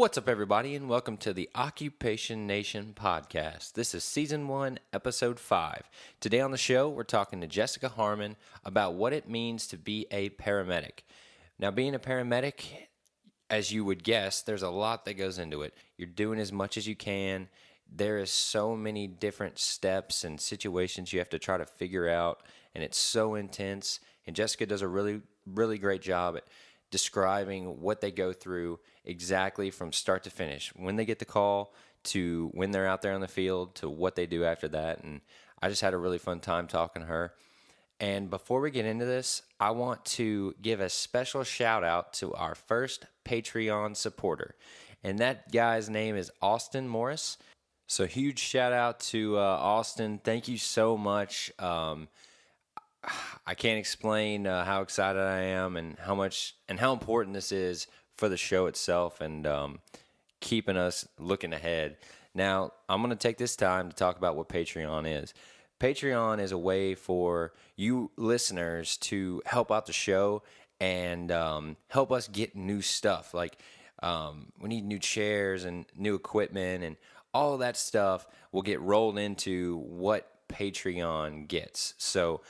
What's up, everybody, and welcome to the Occupation Nation podcast. This is Season 1, Episode 5. Today on the show, we're talking to Jessica Harmon about what it means to be a paramedic. Now, being a paramedic, as you would guess, there's a lot that goes into it. You're doing as much as you can. There is so many different steps and situations you have to try to figure out, and it's so intense. And Jessica does a really, really great job at describing what they go through exactly from start to finish, when they get the call to when they're out there on the field to what they do after that. And I just had a really fun time talking to her. And before we get into this, I want to give a special shout out to our first Patreon supporter. And that guy's name is Austin Morris. So huge shout out to Austin. Thank you so much. I can't explain how excited I am and how much and how important this is for the show itself and keeping us looking ahead. Now, I'm going to take this time to talk about what Patreon is. Patreon is a way for you listeners to help out the show and help us get new stuff. Like we need new chairs and new equipment, and all of that stuff will get rolled into what Patreon gets. So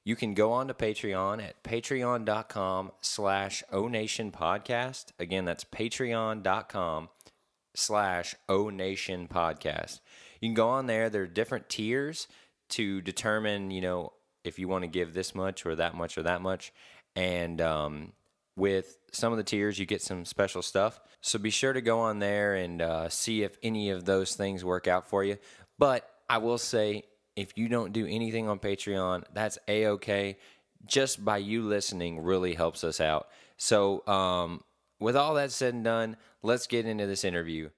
you can go on to Patreon at patreon.com/onationpodcast. Again, that's patreon.com/onationpodcast. You can go on there. There are different tiers to determine, if you want to give this much or that much or that much. And with some of the tiers, you get some special stuff. So be sure to go on there and see if any of those things work out for you. But I will say, if you don't do anything on Patreon, that's A-okay. Just by you listening really helps us out. So with all that said and done, let's get into this interview.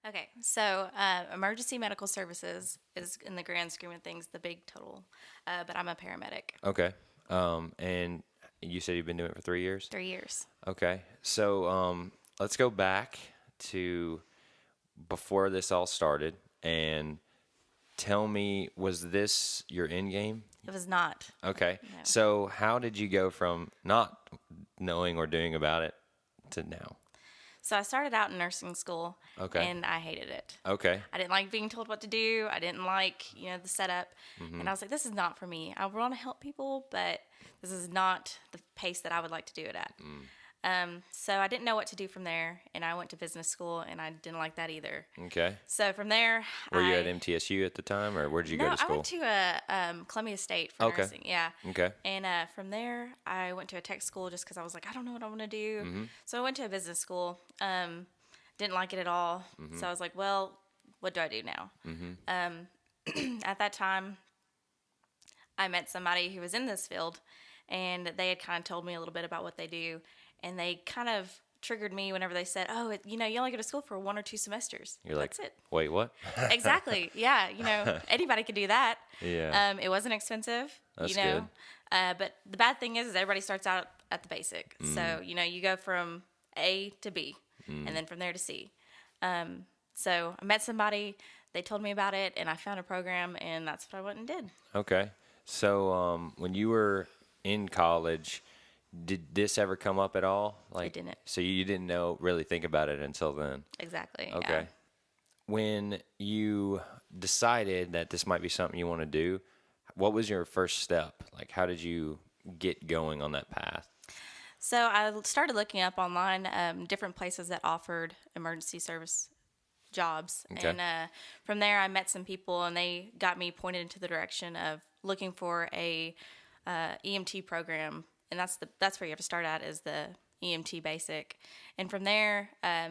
Okay, so emergency medical services is, in the grand scheme of things, the big total, but I'm a paramedic. Okay. And you said you've been doing it for 3 years? 3 years. Okay. So let's go back to before this all started and tell me, was this your end game? It was not. Okay. No. So how did you go from not knowing or doing about it to now? So I started out in nursing school, Okay. and I hated it. Okay. I didn't like being told what to do. I didn't like, the setup. Mm-hmm. And I was like, this is not for me. I want to help people, but this is not the pace that I would like to do it at. So I didn't know what to do from there, and I went to business school, and I didn't like that either. Okay. So from there, Were you at MTSU at the time, or where did you go to school? I went to Columbia State for nursing. Yeah. Okay. And from there, I went to a tech school just because I was like, I don't know what I want to do. Mm-hmm. So I went to a business school. Didn't like it at all. Mm-hmm. So I was like, well, what do I do now? Mm-hmm. At that time, I met somebody who was in this field, and they had kind of told me a little bit about what they do. And they kind of triggered me whenever they said, oh, you only go to school for 1 or 2 semesters. You're That's like, it. Wait, what? Exactly. Yeah. Anybody could do that. Yeah. It wasn't expensive. That's good. But the bad thing is everybody starts out at the basic. So, you go from A to B and then from there to C. So I met somebody, they told me about it, and I found a program, and that's what I went and did. Okay. So when you were in college, did this ever come up at all? It didn't. So you didn't really think about it until then? Exactly. Okay. Yeah. When you decided that this might be something you want to do, what was your first step? Like, how did you get going on that path? So I started looking up online different places that offered emergency service jobs. Okay. And from there, I met some people, and they got me pointed into the direction of looking for a EMT program. And that's where you have to start at, is the EMT basic. And from there, I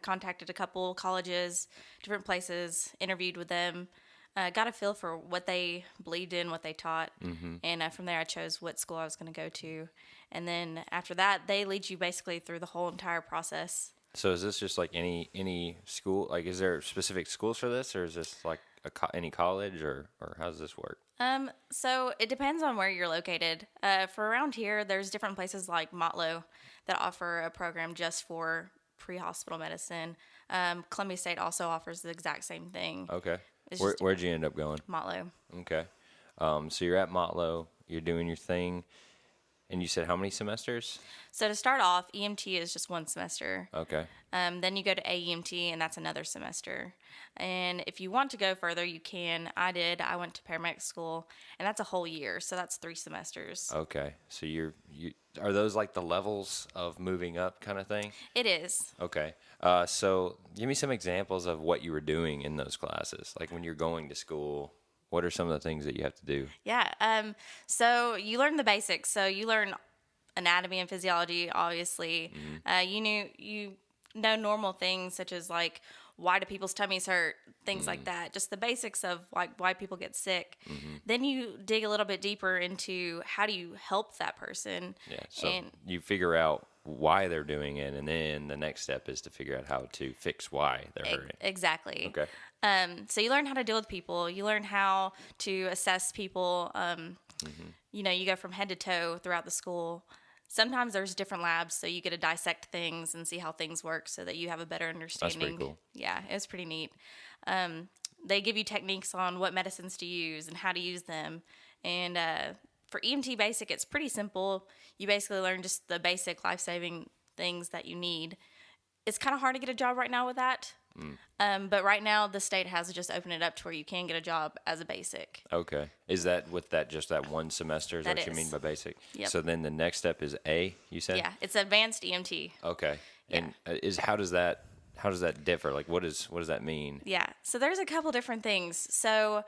contacted a couple colleges, different places, interviewed with them, got a feel for what they believed in, what they taught. Mm-hmm. And from there, I chose what school I was going to go to. And then after that, they lead you basically through the whole entire process. So is this just like any school? Like, is there specific schools for this, or is this like any college, or how does this work? So it depends on where you're located. For around here, there's different places like Motlow that offer a program just for pre-hospital medicine. Columbia State also offers the exact same thing. Okay. Where'd you end up going? Motlow. Okay. So you're at Motlow, you're doing your thing. And you said how many semesters? So to start off, EMT is just 1 semester. Okay. Then you go to AEMT, and that's another semester. And if you want to go further, you can. I went to paramedic school, and that's a whole year. So that's 3 semesters. Okay. So you are those like the levels of moving up kind of thing? It is. Okay. So give me some examples of what you were doing in those classes. Like when you're going to school, what are some of the things that you have to do? Yeah. So you learn the basics. So you learn anatomy and physiology, obviously. You know normal things such as like why do people's tummies hurt, things like that. Just the basics of why people get sick. Then you dig a little bit deeper into how do you help that person. Yeah. So And you figure out why they're doing it, and then the next step is to figure out how to fix why they're hurting. exactly. Okay. So you learn how to deal with people. You learn how to assess people. You know, you go from head to toe throughout the school. Sometimes there's different labs, so you get to dissect things and see how things work so that you have a better understanding. That's pretty cool. Yeah, it was pretty neat. They give you techniques on what medicines to use and how to use them. And for EMT Basic, it's pretty simple. You basically learn just the basic life-saving things that you need. It's kind of hard to get a job right now with that. But right now, the state has just opened it up to where you can get a job as a basic. Okay. Is that with that just that 1 semester? Is that what you mean by basic? Yep. So then the next step is A, you said? Yeah, it's advanced EMT. Okay. Yeah. And how does that differ? Like what does that mean? Yeah, so there's a couple different things. So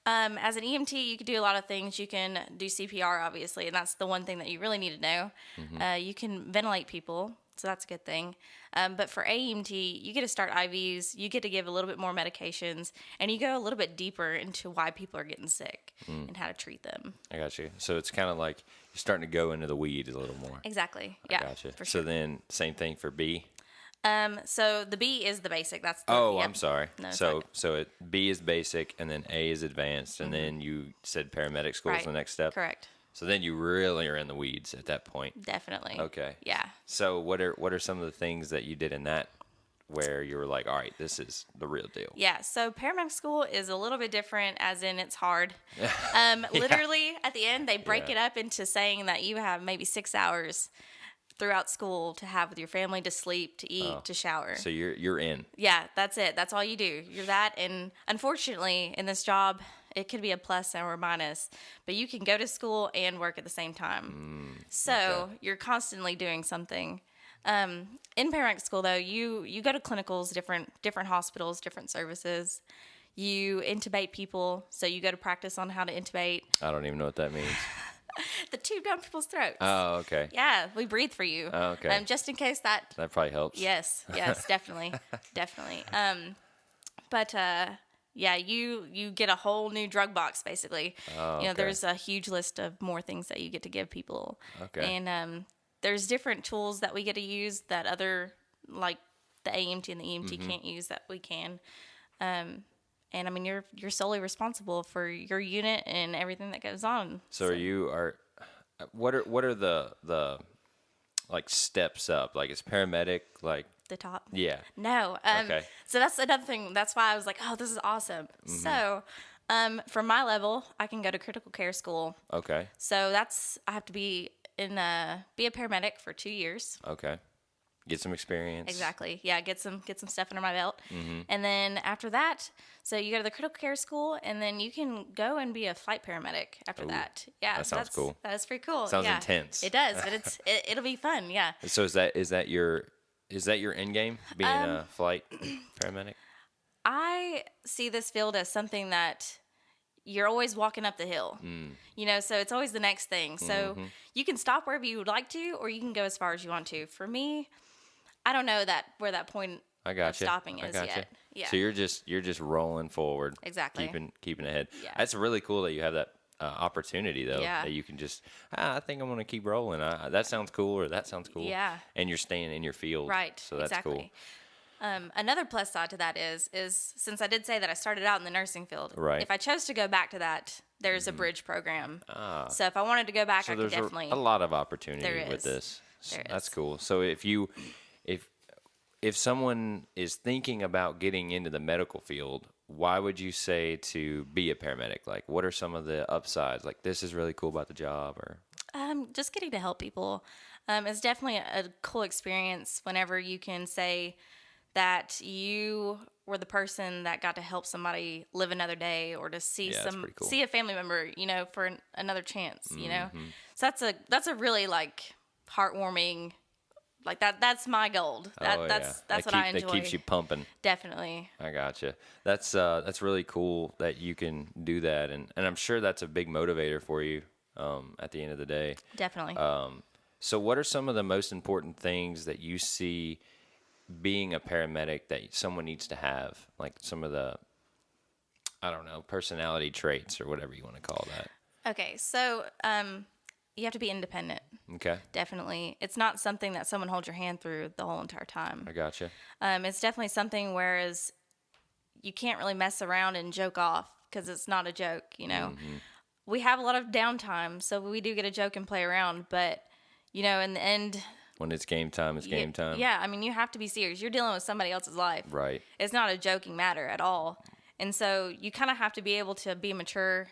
as an EMT, you can do a lot of things. You can do CPR, obviously, and that's the one thing that you really need to know. You can ventilate people, so that's a good thing. But for AEMT, you get to start IVs, you get to give a little bit more medications, and you go a little bit deeper into why people are getting sick and how to treat them. I got you. So it's kind of like you're starting to go into the weeds a little more. Exactly. I Yeah. got you. For So sure. then same thing for B? So the B is the basic. That's the, Oh, yep. I'm sorry. No, it's So okay. B is basic, and then A is advanced, and then you said paramedic school is Right. the next step? Correct. So then you really are in the weeds at that point. Definitely. Okay. Yeah. So what are some of the things that you did in that where you were like, all right, this is the real deal? Yeah, so paramedic school is a little bit different, as in it's hard. Literally, at the end, they break Yeah. it up into saying that you have maybe 6 hours throughout school to have with your family, to sleep, to eat, to shower. So you're in. Yeah, that's it. That's all you do. You're that. And unfortunately, in this job, it could be a plus or a minus, but you can go to school and work at the same time. So you're constantly doing something. In paramedic school, though, you go to clinicals, different hospitals, different services. You intubate people, so you go to practice on how to intubate. I don't even know what that means. The tube down people's throats. Oh, okay. Yeah, we breathe for you. Oh, okay. Just in case that. That probably helps. Yes, definitely, definitely. But yeah, you get a whole new drug box basically. Oh, You know, okay. there's a huge list of more things that you get to give people. Okay. And there's different tools that we get to use that other, like the AMT and the EMT can't use that we can. And I mean, you're solely responsible for your unit and everything that goes on. So what are the like steps up? Like is paramedic like The top. yeah. No. Okay. So that's another thing. That's why I was like, oh, this is awesome. So from my level, I can go to critical care school. Okay. So I have to be a paramedic for 2 years. Okay. Get some experience. Exactly. Yeah, get some stuff under my belt. And then after that, so you go to the critical care school, and then you can go and be a flight paramedic after that. Yeah, that sounds cool. That is pretty cool. Sounds yeah. intense. It does, but it'll be fun. Yeah. So is that your end game, being a flight paramedic? I see this field as something that you're always walking up the hill. You know, so it's always the next thing. So you can stop wherever you would like to, or you can go as far as you want to. For me, I don't know where that point I got of stopping is gotcha. yet. Yeah. So you're just rolling forward. Exactly. Keeping ahead. Yeah. That's really cool that you have that opportunity though. Yeah. That you can just I think I'm gonna keep rolling. That sounds cool or that sounds cool. Yeah. And you're staying in your field. Right. So that's exactly. cool. Another plus side to that is since I did say that I started out in the nursing field, Right. if I chose to go back to that, there's a bridge program. Ah. So if I wanted to go back, So I could there's definitely. a lot of opportunity There with is. this. There That's is. cool. So if someone is thinking about getting into the medical field, why would you say to be a paramedic? Like, what are some of the upsides? Like, this is really cool about the job, or Just getting to help people. It's definitely a cool experience whenever you can say that you were the person that got to help somebody live another day, or to see Yeah, that's pretty cool. see a family member, for another chance, So that's a really like heartwarming, like that's my gold. That's what I enjoy. That keeps you pumping. Definitely. I gotcha. That's really cool that you can do that, and I'm sure that's a big motivator for you at the end of the day. Definitely. So what are some of the most important things that you see being a paramedic that someone needs to have? Like some of the, I don't know, personality traits or whatever you want to call that. Okay, so you have to be independent. Okay. Definitely. It's not something that someone holds your hand through the whole entire time. I gotcha. It's definitely something whereas you can't really mess around and joke off because it's not a joke, We have a lot of downtime, so we do get a joke and play around, but, in the end... When it's game time, it's game time. Yeah, I mean, you have to be serious. You're dealing with somebody else's life. Right. It's not a joking matter at all. And so you kind of have to be able to be mature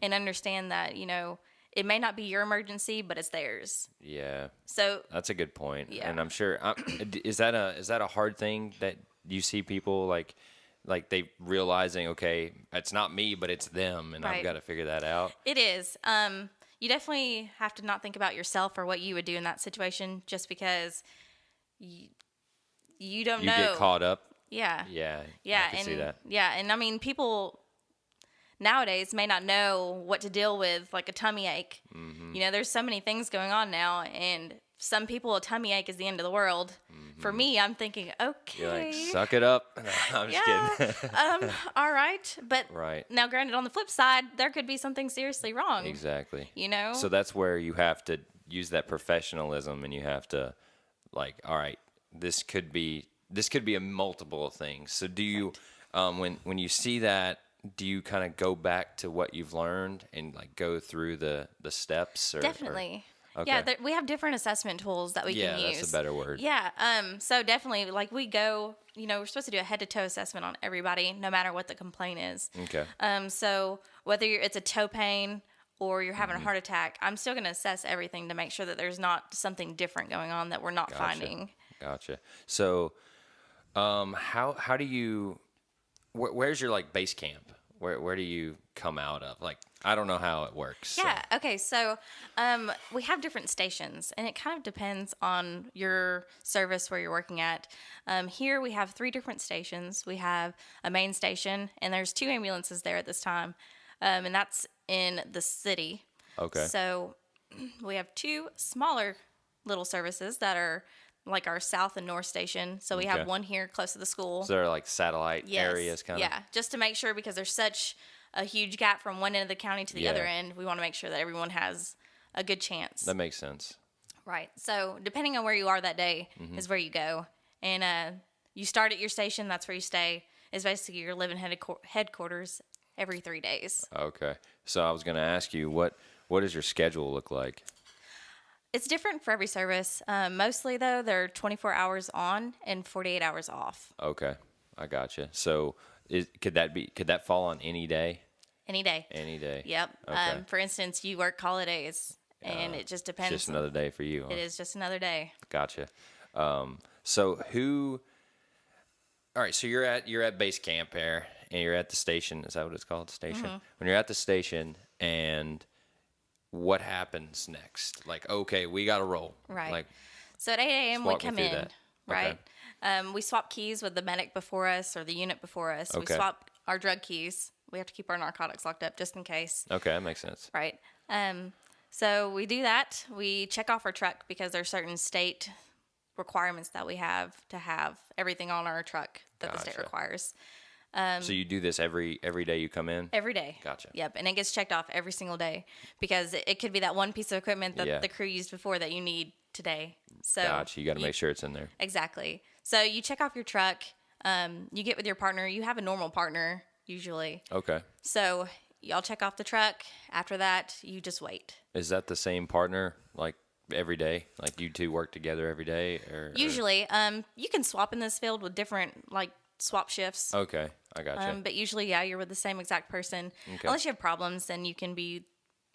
and understand that, it may not be your emergency, but it's theirs. Yeah. So that's a good point. Yeah. And I'm sure is that a hard thing that you see people like they realizing, okay, it's not me, but it's them, and I've got to figure that out. It is. You definitely have to not think about yourself or what you would do in that situation, just because you don't know. You get caught up. Yeah. Yeah. Yeah. I can see that. Yeah. And I mean, people nowadays may not know what to deal with, like a tummy ache. There's so many things going on now, and some people, a tummy ache is the end of the world. For me, I'm thinking, okay. You're like, suck it up. I'm just kidding. All right. But right. Now, granted, on the flip side, there could be something seriously wrong. Exactly. So that's where you have to use that professionalism, and you have to, like, all right, this could be a multiple of things. So do you, when you see that, do you kind of go back to what you've learned and like go through the steps? Definitely. Okay. Yeah, we have different assessment tools that we can use. Yeah, that's a better word. Yeah. So definitely, like we go, we're supposed to do a head-to-toe assessment on everybody, no matter what the complaint is. Okay. So whether it's a toe pain or you're having a heart attack, I'm still going to assess everything to make sure that there's not something different going on that we're not finding. Gotcha. So, how do you? Where's your like base camp? Where do you come out of? Like, I don't know how it works. Yeah. So. Okay. So, we have different stations, and it kind of depends on your service where you're working at. Here we have 3 different stations. We have a main station, and there's 2 ambulances there at this time, and that's in the city. Okay. So, we have 2 smaller little services that are like our south and north station. So we have one here close to the school. So they're like satellite areas kind of? Yeah, just to make sure, because there's such a huge gap from one end of the county to the other end, we want to make sure that everyone has a good chance. That makes sense. Right. So depending on where you are that day is where you go. And you start at your station, that's where you stay. It's basically your living headquarters every 3 days. Okay. So I was going to ask you, what does your schedule look like? It's different for every service. Mostly, though, they're 24 hours on and 48 hours off. Okay, I gotcha. So, could that fall on any day? Any day. Any day. Yep. Okay. For instance, you work holidays, and it just depends. It's just another day for you. Huh? It is just another day. Gotcha. So who? All right. So you're at base camp there, and you're at the station. Is that what it's called? Station. When you're at the station, and what happens next? Like, okay, we got to roll. Right. Like, so at 8 a.m. we come in. that. Right. Okay. We swap keys with the medic before us or the unit before us. Okay. We swap our drug keys. We have to keep our narcotics locked up just in case. Okay, that makes sense. Right. So we do that. We check off our truck because there's certain state requirements that we have to have everything on our truck that the state requires. So you do this every day you come in? Every day. Gotcha. Yep, and it gets checked off every single day because it could be that one piece of equipment that the crew used before that you need today. So gotcha. You got to make sure it's in there. Exactly. So you check off your truck. You get with your partner. You have a normal partner usually. Okay. So y'all check off the truck. After that, you just wait. Is that the same partner like every day? Like you two work together every day? Usually. You can swap in this field with different like swap shifts. Okay, I gotcha. But usually, you're with the same exact person. Okay. Unless you have problems, then you can be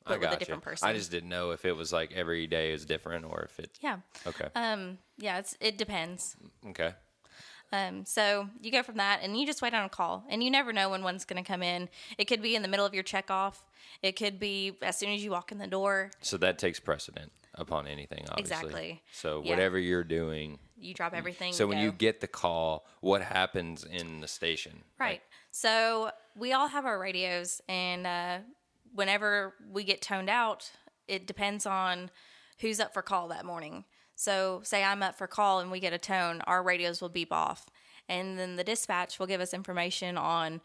I but with a got you. different person. I just didn't know if it was like every day is different or if it. Yeah. Okay. Yeah, it depends. Okay. So you go from that and you just wait on a call, and you never know when one's going to come in. It could be in the middle of your checkoff. It could be as soon as you walk in the door. So that takes precedent upon anything, obviously. Exactly. So Yeah. whatever you're doing. You drop everything. So when go. you get the call, what happens in the station? Right. So we all have our radios, and whenever we get toned out, it depends on who's up for call that morning. So say I'm up for call and we get a tone, our radios will beep off. And then the dispatch will give us information on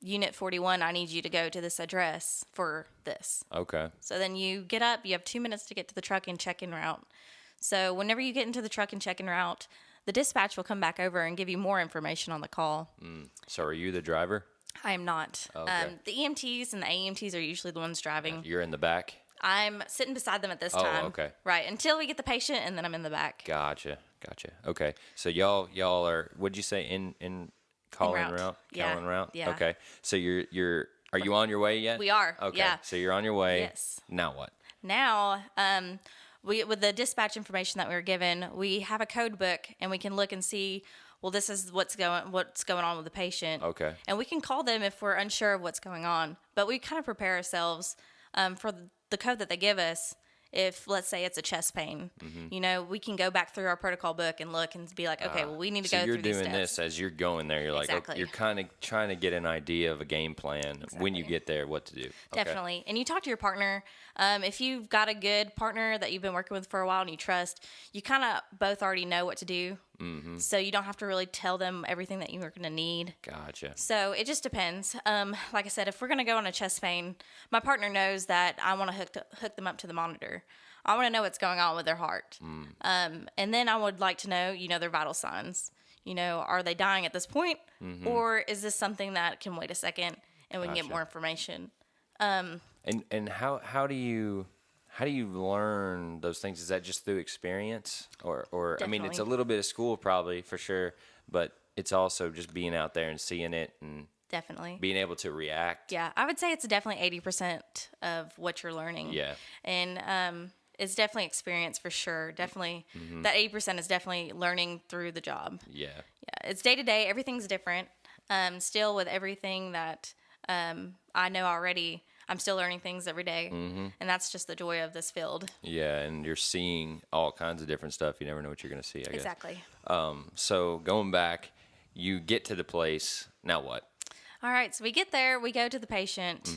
Unit 41, I need you to go to this address for this. Okay. So then you get up, you have 2 minutes to get to the truck and check-in route. So whenever you get into the truck and check-in route, the dispatch will come back over and give you more information on the call. So are you the driver? I am not. Okay. The EMTs and the AMTs are usually the ones driving. You're in the back? I'm sitting beside them at this Oh, time. okay. Right, until we get the patient, and then I'm in the back. Gotcha. Okay. So y'all are, what'd you say, in call-in route. route? Yeah. Call-in route? Yeah. Okay. So are you on your way yet? We are, Okay. yeah. So you're on your way. Yes. Now what? Now, with the dispatch information that we were given, we have a code book, and we can look and see, well, this is what's going on with the patient. Okay. And we can call them if we're unsure of what's going on. But we kind of prepare ourselves for the code that they give us. If, let's say, it's a chest pain, we can go back through our protocol book and look and be like, okay, well, we need to go through these steps. So you're doing this as you're going there. You're like, Exactly. okay, you're kind of trying to get an idea of a game plan when you get there, what to do. Okay. Definitely. And you talk to your partner. If you've got a good partner that you've been working with for a while and you trust, you kind of both already know what to do. Mm-hmm. So you don't have to really tell them everything that you're going to need. Gotcha. So it just depends. Like I said, if we're going to go on a chest pain, my partner knows that I want to hook them up to the monitor. I want to know what's going on with their heart. And then I would like to know, their vital signs. Are they dying at this point? Or is this something that can wait a second and we can get more information? And how do you learn those things? Is that just through experience, or I mean, it's a little bit of school probably for sure, but it's also just being out there and seeing it and Definitely being able to react. Yeah, I would say it's definitely 80% of what you're learning. Yeah, and it's definitely experience for sure. Definitely that 80% is definitely learning through the job. Yeah, it's day to day. Everything's different. Still with everything that I know already, I'm still learning things every day. And that's just the joy of this field. Yeah, and you're seeing all kinds of different stuff. You never know what you're going to see, I guess. Exactly. So going back, you get to the place. Now what? All right, so we get there. We go to the patient.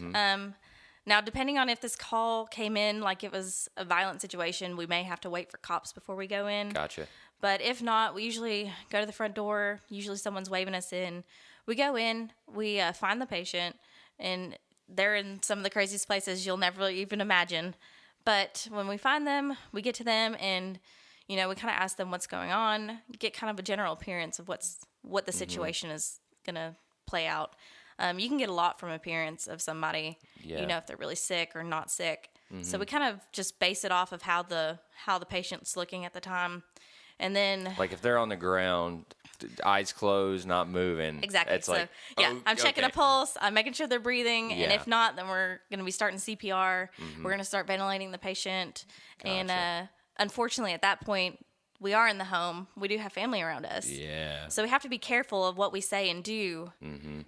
Now, depending on if this call came in like it was a violent situation, we may have to wait for cops before we go in. Gotcha. But if not, we usually go to the front door. Usually someone's waving us in. We go in, we find the patient, and they're in some of the craziest places you'll never even imagine. But when we find them, we get to them, and we kind of ask them what's going on, get kind of a general appearance of what the situation is going to play out. You can get a lot from appearance of somebody, if they're really sick or not sick. So we kind of just base it off of how the patient's looking at the time. And then, like if they're on the ground, eyes closed, not moving. Exactly. It's so, like, I'm checking a pulse. I'm making sure they're breathing. Yeah. And if not, then we're going to be starting CPR. We're going to start ventilating the patient. Gotcha. And unfortunately, at that point, we are in the home. We do have family around us. Yeah. So we have to be careful of what we say and do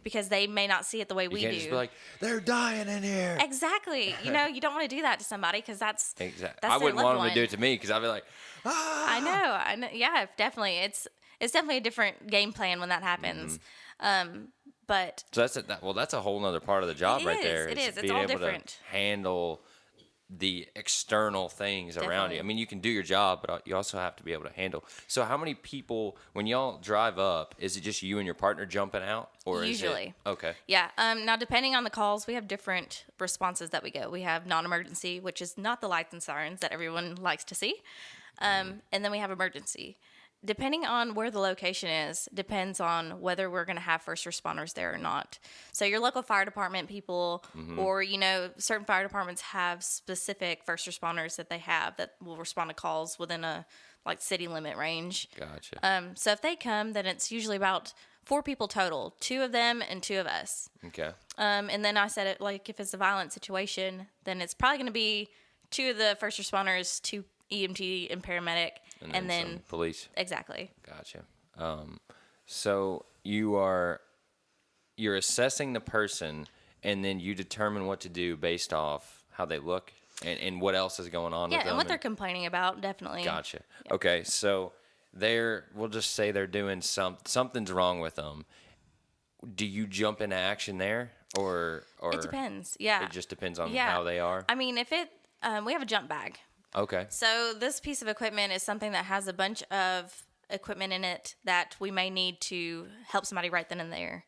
because they may not see it the way we You can't do. just be like, they're dying in here. Exactly. You don't want to do that to somebody because that's Exactly. That's I wouldn't their loved want them to do one. it to me because I'd be like, I know. Yeah, definitely. It's definitely a different game plan when that happens. But so that's a whole nother part of the job right there. It is. It's being all able different. to handle the external things around Definitely. you. I mean, you can do your job, but you also have to be able to handle. So how many people, when y'all drive up, is it just you and your partner jumping out? Or Usually. Is it, okay. Yeah. Now, depending on the calls, we have different responses that we go. We have non-emergency, which is not the lights and sirens that everyone likes to see. And then we have emergency. Depending on where the location is, depends on whether we're going to have first responders there or not. So your local fire department people or, certain fire departments have specific first responders that they have that will respond to calls within a city limit range. Gotcha. So if they come, then it's usually about 4 people total, 2 of them and 2 of us. Okay. And then I said it like if it's a violent situation, then it's probably going to be 2 of the first responders, 2 EMT and paramedic, and then some police. Exactly. Gotcha. So you're assessing the person, and then you determine what to do based off how they look and what else is going on with them. Yeah, and what they're complaining about, definitely. Gotcha. Yep. Okay, so we'll just say they're doing something's wrong with them. Do you jump into action there, or It depends. Yeah. it just depends on Yeah. how they are? I mean, if we have a jump bag. Okay. So this piece of equipment is something that has a bunch of equipment in it that we may need to help somebody right then and there.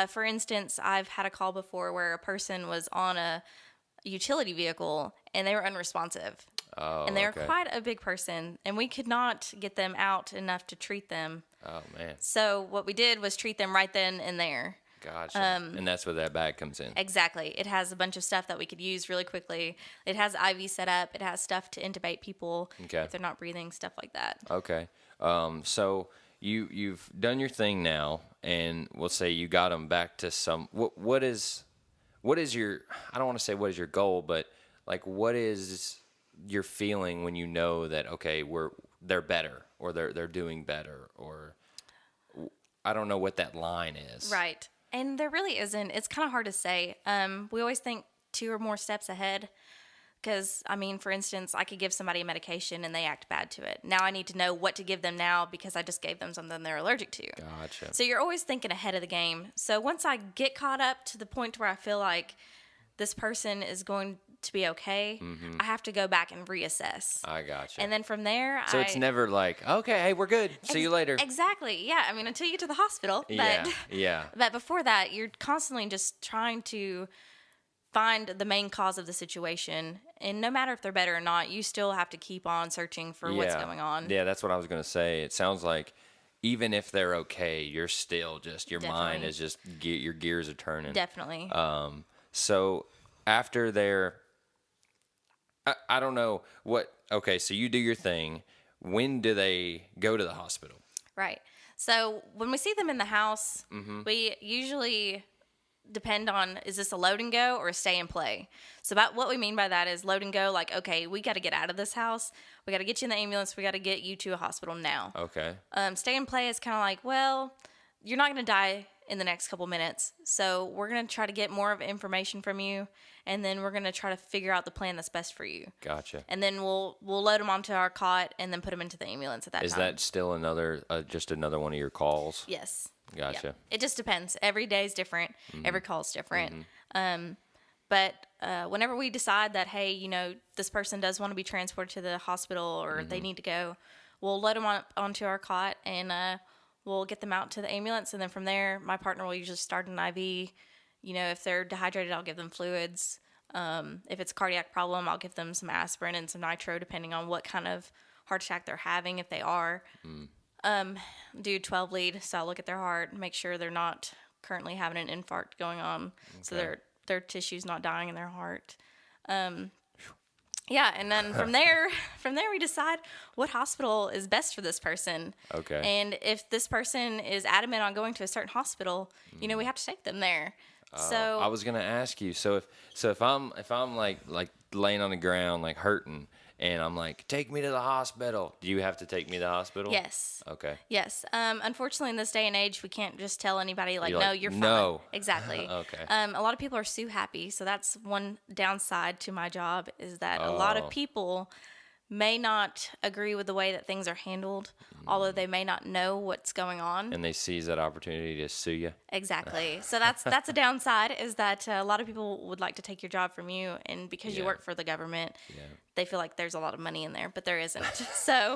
For instance, I've had a call before where a person was on a utility vehicle and they were unresponsive. Oh, And they're okay. quite a big person, and we could not get them out enough to treat them. Oh, man. So what we did was treat them right then and there. Gotcha. And that's where that bag comes in. Exactly. It has a bunch of stuff that we could use really quickly. It has IV set up. It has stuff to intubate people Okay. if they're not breathing, stuff like that. Okay. So you've done your thing now, and we'll say you got them back to some. What is your? I don't want to say what is your goal, but like what is your feeling when you know that okay, they're better, or they're doing better, or I don't know what that line is. Right. And there really isn't. It's kind of hard to say. We always think 2 or more steps ahead. Because, I mean, for instance, I could give somebody a medication and they act bad to it. Now I need to know what to give them now because I just gave them something they're allergic to. Gotcha. So you're always thinking ahead of the game. So once I get caught up to the point where I feel like this person is going to be okay, I have to go back and reassess. I gotcha. And then from there, So it's never like, okay, hey, we're good. See you later. Exactly. Yeah. I mean, until you get to the hospital. Yeah. But, Yeah. but before that, you're constantly just trying to find the main cause of the situation. And no matter if they're better or not, you still have to keep on searching for what's going on. Yeah, that's what I was going to say. It sounds like even if they're okay, you're still just, your mind Definitely. is just, your gears are turning. Definitely. So after I don't know okay, so you do your thing. When do they go to the hospital? Right. So when we see them in the house, Mm-hmm. we usually depend on, is this a load and go or a stay and play? So about what we mean by that is load and go, like, okay, we got to get out of this house. We got to get you in the ambulance. We got to get you to a hospital now. Okay. Stay and play is kind of like, well, you're not going to die in the next couple minutes. So we're going to try to get more of information from you, and then we're going to try to figure out the plan that's best for you. Gotcha. And then we'll load them onto our cot and then put them into the ambulance at that time. Is that still just another one of your calls? Yes. Gotcha. Yep. It just depends. Every day is different. Every call is different. Mm-hmm. But whenever we decide that, hey, this person does want to be transported to the hospital or they need to go, we'll load them onto our cot and we'll get them out to the ambulance. And then from there, my partner will usually start an IV. If they're dehydrated, I'll give them fluids. If it's a cardiac problem, I'll give them some aspirin and some nitro, depending on what kind of heart attack they're having, if they are. Do 12 lead, so I'll look at their heart, make sure they're not currently having an infarct going on, so their tissue's not dying in their heart. Yeah, and then from there we decide what hospital is best for this person. Okay. And if this person is adamant on going to a certain hospital, we have to take them there. So I was gonna ask you. So if I'm like laying on the ground like hurting, and I'm like, take me to the hospital. Do you have to take me to the hospital? yes. Okay. Yes. Unfortunately, in this day and age, we can't just tell anybody like, You're no, like, you're fine. no. Exactly. Okay. A lot of people are sue happy, so that's one downside to my job is that a lot Oh. of people may not agree with the way that things are handled, although they may not know what's going on. And they seize that opportunity to sue you. Exactly. So that's a downside is that a lot of people would like to take your job from you, and because you Yeah. work for the government, Yeah. they feel like there's a lot of money in there, but there isn't. So,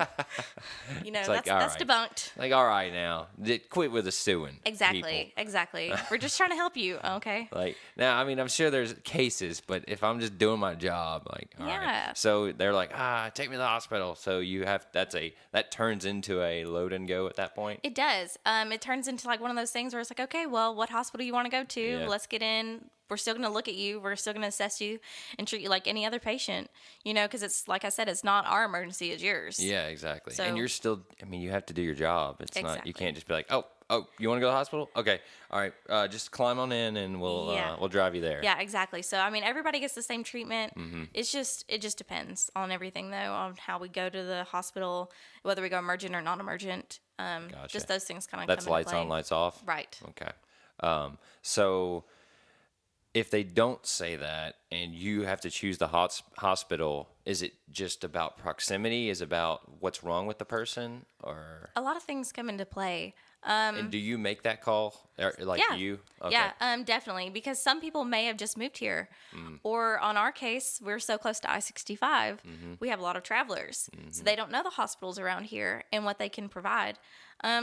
like, all that's right. debunked. Like, all right now, quit with the suing. Exactly. people. Exactly. We're just trying to help you. Okay. Like now, I mean, I'm sure there's cases, but if I'm just doing my job, like, all right. Yeah. So they're like, take me to the hospital. So that turns into a load and go at that point. It does. It turns into like one of those things where it's like, okay, well, what hospital you want to go to? Yeah. Let's get in. We're still going to look at you. We're still going to assess you and treat you like any other patient, because it's like I said, it's not our emergency, it's yours. Yeah, exactly. So- and you're still, I mean, you have to do your job. It's not, you Exactly. can't just be like, oh, Oh, you want to go to the hospital? Okay. All right. Just climb on in, and we'll drive you there. Yeah, exactly. So I mean, everybody gets the same treatment. Mm-hmm. It just depends on everything though, on how we go to the hospital, whether we go emergent or non-emergent. Gotcha. Just those things kind of That's come into lights play. on, lights off. Right. Okay. So if they don't say that, and you have to choose the hospital, is it just about proximity? Is it about what's wrong with the person, or? A lot of things come into play. And do you make that call? Like Yeah. you? Okay. Yeah, definitely. Because some people may have just moved here. Or on our case, we're so close to I-65, we have a lot of travelers. So they don't know the hospitals around here and what they can provide.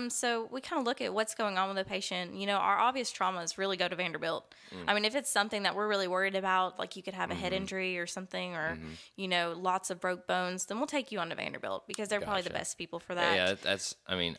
So we kind of look at what's going on with the patient. You know, our obvious traumas really go to Vanderbilt. I mean, if it's something that we're really worried about, like you could have a head injury or something, or, you know, lots of broke bones, then we'll take you on to Vanderbilt because they're probably the Gotcha. best people for that. Yeah, I mean,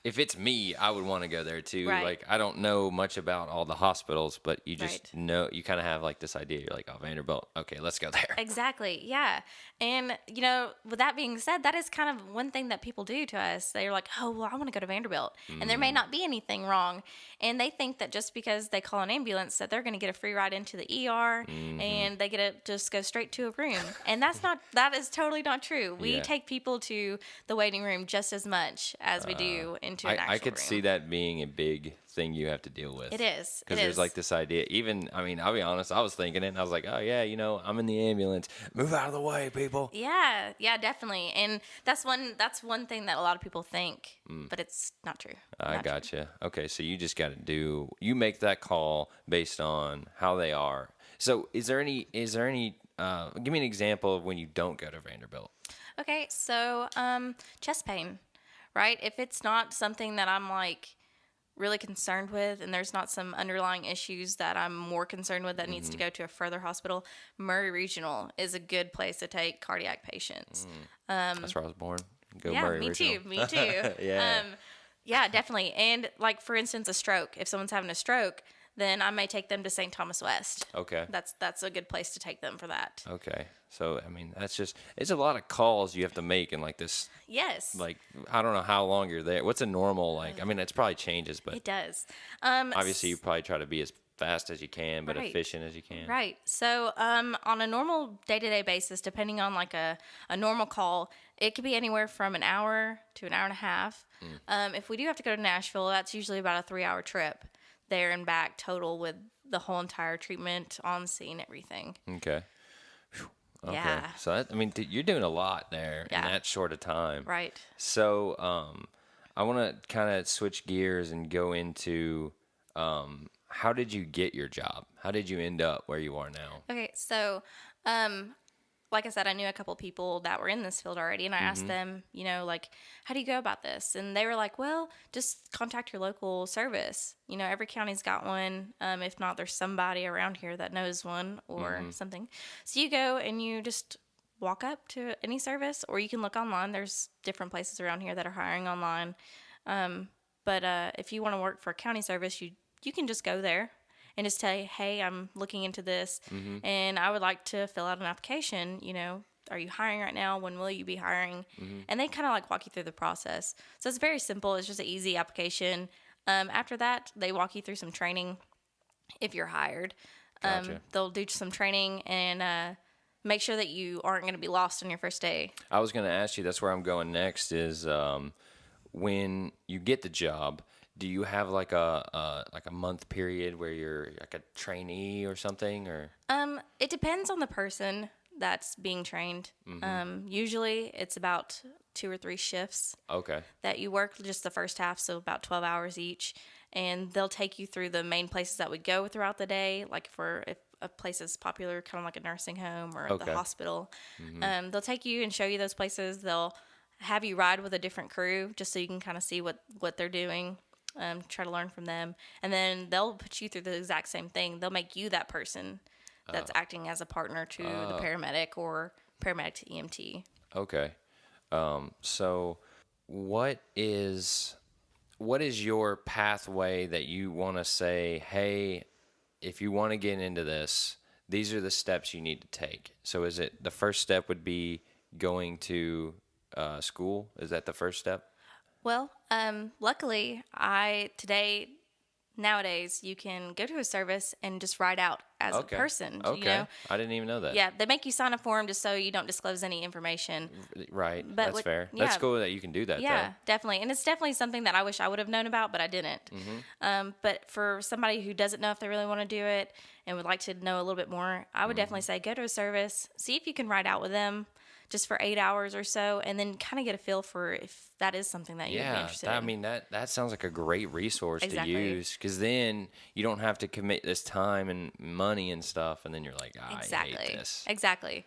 if it's me, I would want to go there too. Right. Like, I don't know much about all the hospitals, but you just Right. know, you kind of have like this idea. You're like, oh, Vanderbilt. Okay, let's go there. Exactly. Yeah. And, you know, with that being said, that is kind of one thing that people do to us. They're like, oh, well, I want to go to Vanderbilt. And there may not be anything wrong. And they think that just because they call an ambulance that they're going to get a free ride into the ER and they get to just go straight to a room. And that is totally not true. We Yeah. take people to the waiting room just as much as we do into an actual I could room. see that being a big thing you have to deal with. It is. Because It there's is. like this idea, even, I mean, I'll be honest, I was thinking it, and I was like, oh, yeah, you know, I'm in the ambulance. Move out of the way, people. Yeah, definitely. And that's one thing that a lot of people think, but it's not true. I Not true. gotcha. Okay, so you just got to you make that call based on how they are. So is there any, give me an example of when you don't go to Vanderbilt. Okay, so chest pain, right? If it's not something that I'm like really concerned with and there's not some underlying issues that I'm more concerned with that needs to go to a further hospital, Murray Regional is a good place to take cardiac patients. That's where I was born. Go Yeah, Murray me Regional. too. Me too. Yeah. Yeah, definitely. And like for instance, a stroke. If someone's having a stroke, then I may take them to St. Thomas West. Okay. That's a good place to take them for that. Okay. So, I mean, it's a lot of calls you have to make in like this, Yes. like, I don't know how long you're there. What's a normal, like, I mean, it's probably changes, but It does. obviously you probably try to be as fast as you can, but Right. efficient as you can. Right. So, on a normal day-to-day basis, depending on like a normal call, it could be anywhere from an hour to an hour and a half. If we do have to go to Nashville, that's usually about a 3-hour trip there and back total with the whole entire treatment on scene, everything. Okay. Phew. Okay. Yeah. So, I mean, you're doing a lot there in Yeah. that short of time. Right. So, I want to kind of switch gears and go into how did you get your job? How did you end up where you are now? Okay, so like I said, I knew a couple people that were in this field already, and I asked them, you know, like, how do you go about this? And they were like, well, just contact your local service. You know, every county's got one. If not, there's somebody around here that knows one or something. So you go and you just walk up to any service, or you can look online. There's different places around here that are hiring online. But if you want to work for a county service, you can just go there and just say, hey, I'm looking into this, and I would like to fill out an application. You know, are you hiring right now? When will you be hiring? And they kind of like walk you through the process. So it's very simple. It's just an easy application. After that, they walk you through some training if you're hired. Gotcha. They'll do some training and make sure that you aren't going to be lost on your first day. I was going to ask you, that's where I'm going next, is when you get the job, do you have like a month period where you're like a trainee or something, or? It depends on the person that's being trained. Usually it's about 2 or 3 shifts Okay. that you work, just the first half, so about 12 hours each. And they'll take you through the main places that we go throughout the day, like if a place is popular, kind of like a nursing home or Okay. the hospital. They'll take you and show you those places. They'll have you ride with a different crew just so you can kind of see what they're doing. Try to learn from them, and then they'll put you through the exact same thing. They'll make you that person that's acting as a partner to the paramedic or paramedic to EMT. Okay. So what is your pathway that you want to say, hey, if you want to get into this, these are the steps you need to take? So is it the first step would be going to school? Is that the first step? Well, luckily, nowadays, you can go to a service and just ride out as a person. Okay. I didn't even know that. Yeah, they make you sign a form just so you don't disclose any information. Right. But That's fair. That's cool that you can do that, yeah, definitely. And it's definitely something that I wish I would have known about, but I didn't. But for somebody who doesn't know if they really want to do it and would like to know a little bit more, I would definitely say go to a service, see if you can ride out with them just for 8 hours or so, and then kind of get a feel for if that is something that you'd be interested in. I mean, that sounds like a great resource Exactly. to use, because then you don't have to commit this time and money and stuff, and then you're like, I hate this. Exactly.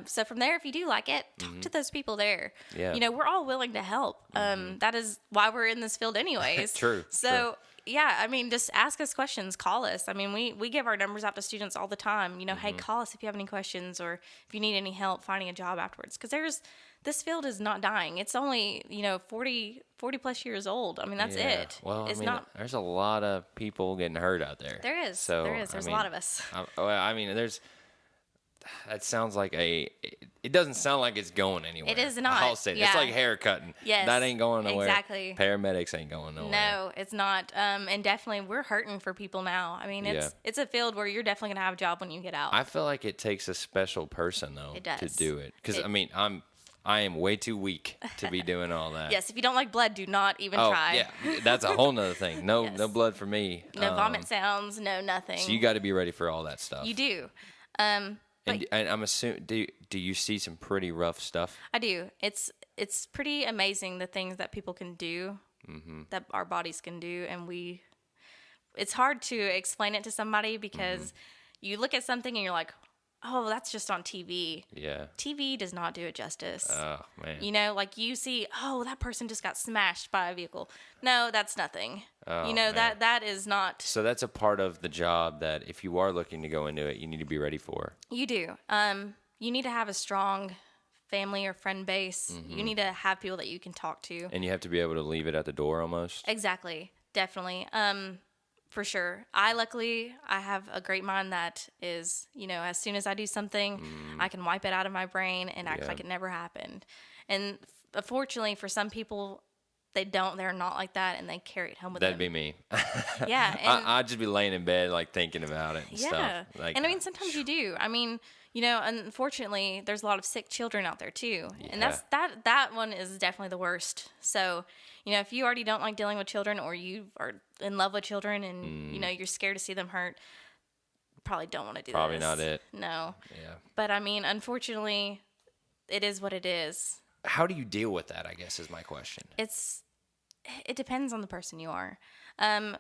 So from there, if you do like it, talk to those people there. Yeah. You know, we're all willing to help. That is why we're in this field anyways. True. So, yeah, I mean, just ask us questions, call us. I mean, we give our numbers out to students all the time. You know, hey, call us if you have any questions or if you need any help finding a job afterwards. Because this field is not dying. It's only, 40 plus years old. I mean, that's it. Well, it's there's a lot of people getting hurt out there. There is. So, There's a lot of us. That sounds like it doesn't sound like it's going anywhere. It is not. I'll say it's like hair cutting. Yes. That ain't going nowhere. Exactly. Paramedics ain't going nowhere. No, it's not. And definitely we're hurting for people now. I mean, it's a field where you're definitely going to have a job when you get out. I feel like it takes a special person though to do it. Because I am way too weak to be doing all that. Yes, if you don't like blood, do not even try. Yeah, that's a whole nother thing. No, no blood for me. No vomit sounds, no nothing. So you got to be ready for all that stuff. You do. And I'm assuming, do you see some pretty rough stuff? I do. It's pretty amazing the things that people can do, that our bodies can do, and it's hard to explain it to somebody because you look at something and you're like, oh, that's just on TV. Yeah. TV does not do it justice. Oh, man. You know, like you see, oh, that person just got smashed by a vehicle. No, that's nothing. Oh, man. that is not. So that's a part of the job that if you are looking to go into it, you need to be ready for. You do. You need to have a strong family or friend base. You need to have people that you can talk to. And you have to be able to leave it at the door almost. Exactly. Definitely. For sure. I have a great mind that is, as soon as I do something, I can wipe it out of my brain and act like it never happened. And unfortunately, for some people, they're not like that, and they carry it home with them. That'd be me. Yeah. I'd just be laying in bed, like, thinking about it and stuff. Like, and I mean, sometimes you do. I mean, unfortunately, there's a lot of sick children out there, too. Yeah. And that one is definitely the worst. So, if you already don't like dealing with children or you are in love with children and, you're scared to see them hurt, probably don't want to do this. Probably not it. No. Yeah. But, I mean, unfortunately, it is what it is. How do you deal with that, I guess, is my question. It depends on the person you are.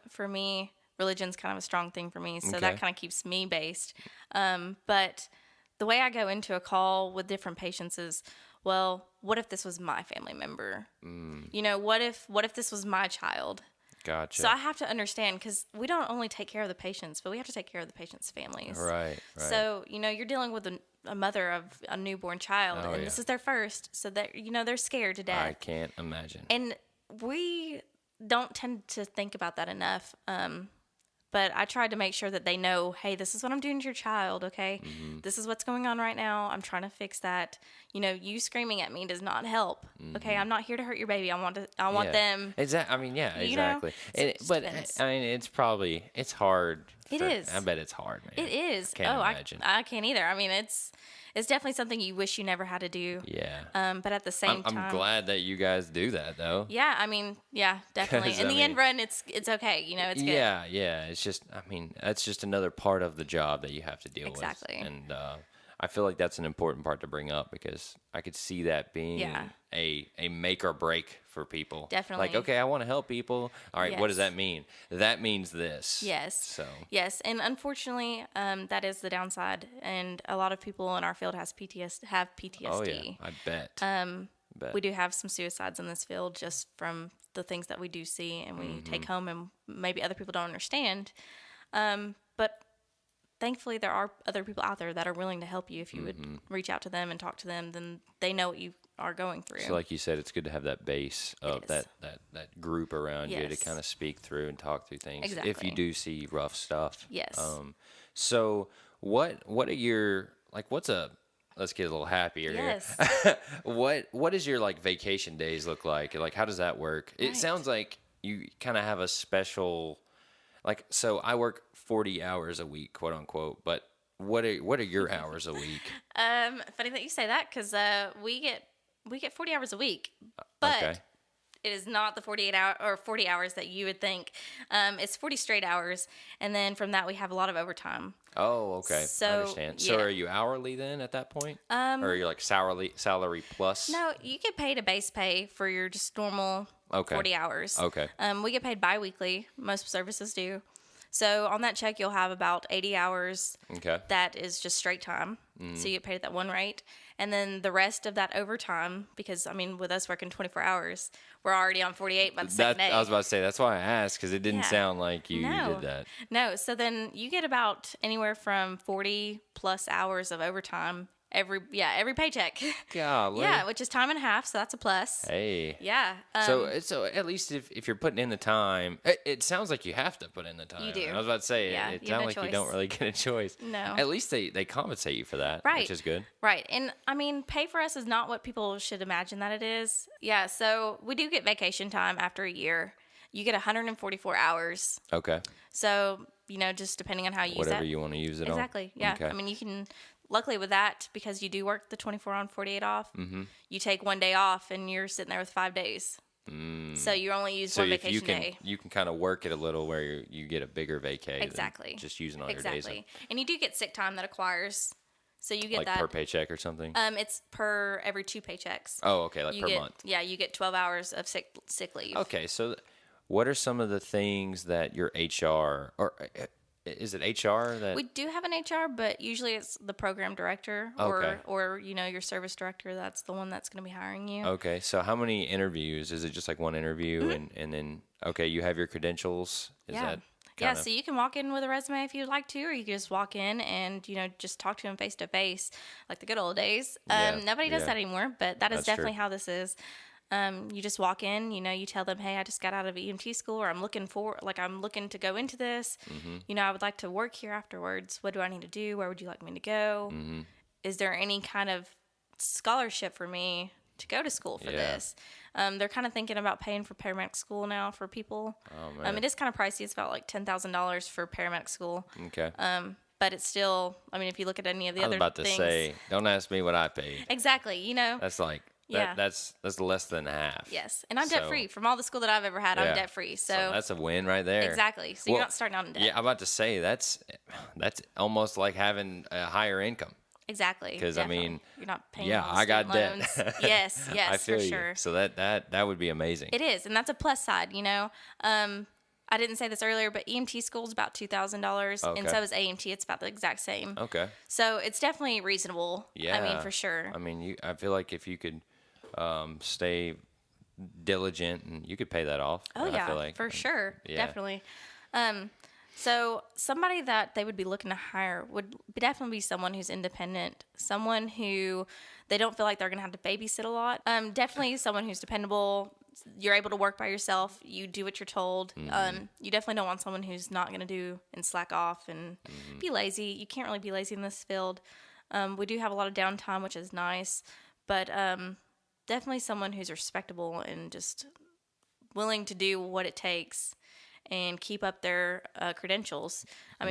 For me, religion's kind of a strong thing for me, so that kind of keeps me based. But the way I go into a call with different patients is, well, what if this was my family member? What if this was my child? Gotcha. So I have to understand, because we don't only take care of the patients, but we have to take care of the patients' families. Right. So, you're dealing with a mother of a newborn child, and this is their first, so that, they're scared to death. I can't imagine. And we don't tend to think about that enough. But I tried to make sure that they know, hey, this is what I'm doing to your child, okay? This is what's going on right now. I'm trying to fix that. You screaming at me does not help, okay? I'm not here to hurt your baby. I want them. Exactly. I mean, yeah, exactly. It's hard. It is. I bet it's hard, man. It is. Can't imagine. I can't either. I mean, it's definitely something you wish you never had to do. Yeah. But at the same time, I'm glad that you guys do that, though. Yeah, I mean, yeah, definitely. In the end run, it's okay. It's good. Yeah. It's just, that's just another part of the job that you have to deal with. Exactly. And I feel like that's an important part to bring up, because I could see that being a make or break for people. Definitely. Like, okay, I want to help people. All right, what does that mean? That means this. Yes. So. Yes, and unfortunately, that is the downside. And a lot of people in our field have PTSD. Oh yeah, I bet. We do have some suicides in this field just from the things that we do see and we take home, and maybe other people don't understand. But thankfully, there are other people out there that are willing to help you. If you would reach out to them and talk to them, then they know what you are going through. So like you said, it's good to have that base of that group around you to kind of speak through and talk through things. Exactly. If you do see rough stuff. Yes. So what are your, like, what's a let's get a little happier Yes. here. What does your like vacation days look like? Like, how does that work? It Right. sounds like you kind of have a special, like, so I work 40 hours a week, quote unquote, but what are your hours a week? Funny that you say that because we get 40 hours a week, but Okay. it is not the 40 hours that you would think. It's 40 straight hours, and then from that we have a lot of overtime. Oh, okay. I So, understand. So yeah. are you hourly then at that point? Or are you like salary plus? No, you get paid a base pay for your just normal Okay. 40 hours. Okay. We get paid bi-weekly. Most services do. So on that check, you'll have about 80 hours. Okay. That is just straight time. Mm-hmm. So you get paid at that one rate. And then the rest of that overtime, because, I mean, with us working 24 hours, we're already on 48 by the second day. I was about to say, that's why I asked, because it didn't Yeah. sound like you No. did that. No, so then you get about anywhere from 40 plus hours of overtime every paycheck. Golly. Yeah, which is time and a half, so that's a plus. Hey. Yeah. So at least if you're putting in the time, it sounds like you have to put in the time. You do. I was about to say, Yeah, it you have sounds no like you don't choice. really get a choice. No. At least they compensate you for that, Right. which is good. Right. And I mean, pay for us is not what people should imagine that it is. Yeah, so we do get vacation time after a year. You get 144 hours. Okay. So, just depending on how you use Whatever that. you want to use it Exactly. on. Yeah. Okay. I mean, you can, luckily with that, because you do work the 24 on, 48 off, Mm-hmm. you take one day off and you're sitting there with 5 days. So you only use So one if vacation day. you can kind of work it a little where you get a bigger vacay. than Exactly. just using all your days. Exactly. And you do get sick time that acquires. So you get Like that. per paycheck or something? It's per every 2 paychecks. Oh, okay, like You per get, month. Yeah, you get 12 hours of sick leave. Okay, so what are some of the things that your HR, or is it HR that? We do have an HR, but usually it's the program director Okay. or your service director. That's the one that's going to be hiring you. Okay, so how many interviews? Is it just like one interview and then, okay, you have your credentials? Is Mm-hmm. Yeah. that Yeah, kind of, so you can walk in with a resume if you'd like to, or you can just walk in and, just talk to him face to face, like the good old days. Yeah, Nobody does yeah. that anymore, but that is That's true. definitely how this is. You just walk in, you tell them, hey, I just got out of EMT school, or I'm looking to go into this. Mm-hmm. I would like to work here afterwards. What do I need to do? Where would you like me to go? Mm-hmm. Is there any kind of scholarship for me to go to school for Yeah. this? They're kind of thinking about paying for paramedic school now for people. Oh, man. It is kind of pricey. It's about like $10,000 for paramedic school. Okay. But it's still, if you look at any of the I was other about to things. say, don't ask me what I paid. Exactly, That's like, Yeah. that's less than half. Yes. And I'm So- debt free. From all the school that I've ever had, Yeah. I'm debt free. So, that's a win right there. exactly. So Well, you're not starting out in debt. Yeah, I'm about to say that's almost like having a higher income. Exactly. 'Cause, I definitely. mean, you're not paying Yeah, all I got student debt. loans. Yes, I feel for you. sure. So that would be amazing. It is, and that's a plus side, I didn't say this earlier, but EMT school is about $2,000, and Okay. so is AMT. It's about the exact same. Okay. So it's definitely reasonable. Yeah. For sure. I mean, I feel like if you could stay diligent, and you could pay that off. Oh I yeah, feel like. for sure, yeah. definitely. So somebody that they would be looking to hire would definitely be someone who's independent, someone who they don't feel like they're gonna have to babysit a lot. Definitely someone who's dependable. You're able to work by yourself. You do what you're told. You definitely don't want someone who's not gonna do and slack off and be lazy. You can't really be lazy in this field. We do have a lot of downtime, which is nice, but definitely someone who's respectable and just willing to do what it takes and keep up their credentials.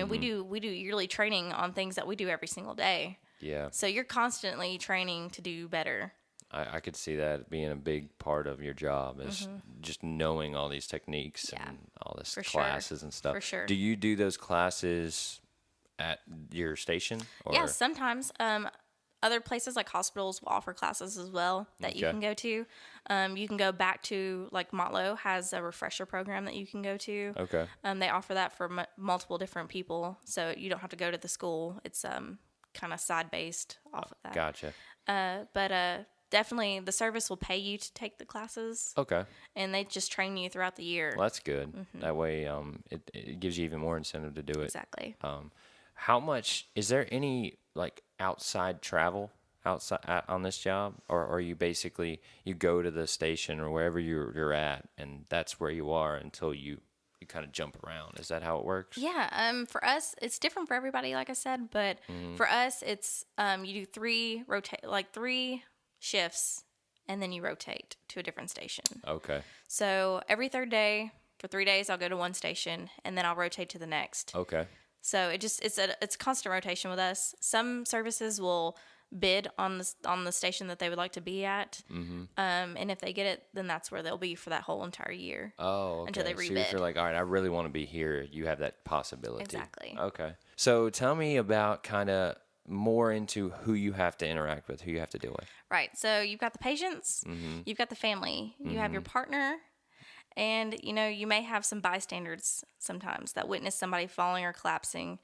We do yearly training on things that we do every single day. Yeah. So you're constantly training to do better. I could see that being a big part of your job is just knowing all these techniques Yeah. and all this For sure. classes and stuff. For sure. Do you do those classes at your station? Or? Yeah, sometimes. Other places like hospitals will offer classes as well that you Okay. can go to. You can go back to, like Motlow has a refresher program that you can go to. Okay. They offer that for multiple different people, so you don't have to go to the school. It's kind of side-based off of that. Gotcha. But definitely the service will pay you to take the classes, Okay. and they just train you throughout the year. Well, that's good. That way, it gives you even more incentive to do it. Exactly. How much is there any like outside travel outside on this job, or are you basically you go to the station or wherever you're at, and that's where you are until you you kind of jump around. Is that how it works? Yeah. For us, it's different for everybody, like I said, but for us, it's you do three shifts, and then you rotate to a different station. Okay. So every third day for 3 days, I'll go to one station, and then I'll rotate to the next. Okay. So it's a constant rotation with us. Some services will bid on the station that they would like to be at, and if they get it, then that's where they'll be for that whole entire year. Oh, okay. Until they So rebid. if you're like, all right, I really want to be here, you have that possibility. Exactly. Okay. So tell me about kind of more into who you have to interact with, who you have to deal with. Right. So you've got the patients, you've got the family, you have your partner, and you may have some bystanders sometimes that witness somebody falling or collapsing.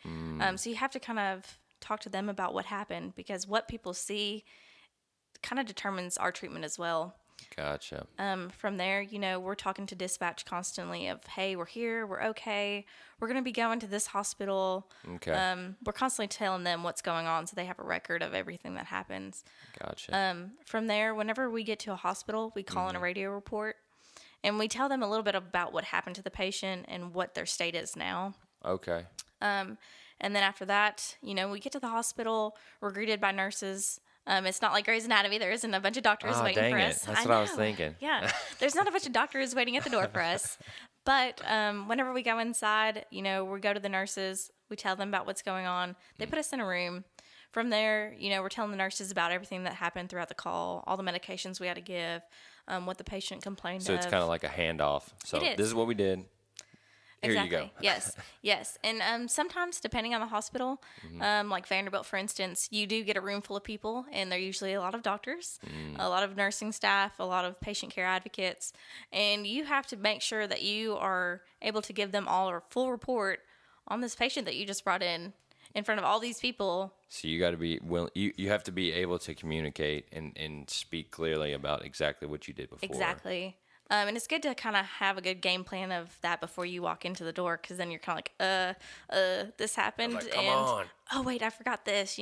So you have to kind of talk to them about what happened, because what people see kind of determines our treatment as well. Gotcha. From there, we're talking to dispatch constantly of, hey, we're here, we're okay, we're going to be going to this hospital. Okay. We're constantly telling them what's going on so they have a record of everything that happens. Gotcha. From there, whenever we get to a hospital, we call in a radio report, and we tell them a little bit about what happened to the patient and what their state is now. Okay. And then after that, we get to the hospital, we're greeted by nurses. It's not like Grey's Anatomy. There isn't a bunch of doctors waiting for us. That's what I was thinking. Yeah. There's not a bunch of doctors waiting at the door for us. But whenever we go inside, we go to the nurses. We tell them about what's going on. They put us in a room. From there, we're telling the nurses about everything that happened throughout the call, all the medications we had to give, what the patient complained of. So it's kind of like a handoff. So It is. this is what we did. Here Exactly. you go. Yes. And sometimes, depending on the hospital, like Vanderbilt, for instance, you do get a room full of people, and they're usually a lot of doctors, a lot of nursing staff, a lot of patient care advocates, and you have to make sure that you are able to give them all a full report on this patient that you just brought in front of all these people. So you got to be you have to be able to communicate and speak clearly about exactly what you did before. Exactly. And it's good to kind of have a good game plan of that before you walk into the door, because then you're kind of like, this happened. Like, come on. Oh, wait, I forgot this,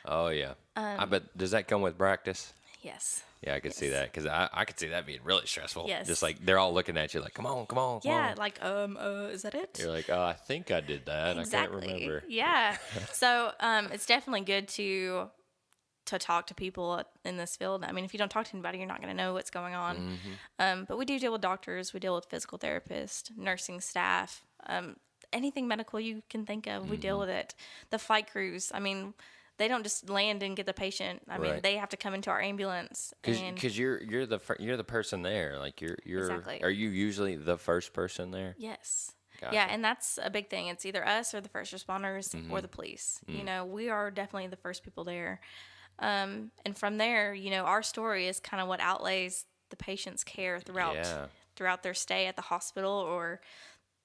Oh, yeah. I bet, does that come with practice? Yes. Yeah, I could see that, because I could see that being really stressful. Yes. Just like they're all looking at you like, come on. Yeah, like, is that it? You're like, oh, I think I did that. Exactly. I can't remember. Yeah. So it's definitely good to talk to people in this field. I mean, if you don't talk to anybody, you're not going to know what's going on. But we do deal with doctors. We deal with physical therapists, nursing staff, anything medical you can think of. We deal with it. The flight crews, I mean, they don't just land and get the patient. I mean, they have to come into our ambulance. Because you're the person there. Like you're Exactly. Are you usually the first person there? Yes. Gotcha. Yeah, and that's a big thing. It's either us or the first responders or the police. We are definitely the first people there. And from there, our story is kind of what outlays the patient's care throughout their stay at the hospital, or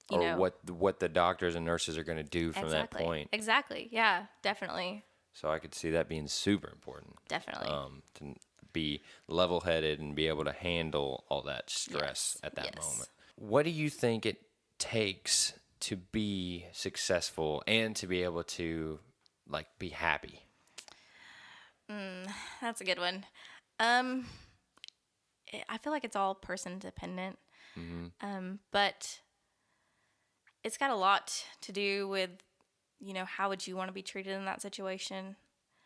what the doctors and nurses are going to do from that point. Exactly. Yeah, definitely. So I could see that being super important. Definitely. To be level-headed and be able to handle all that stress at that moment. What do you think it takes to be successful and to be able to be happy? That's a good one. I feel like it's all person dependent. But it's got a lot to do with, how would you want to be treated in that situation?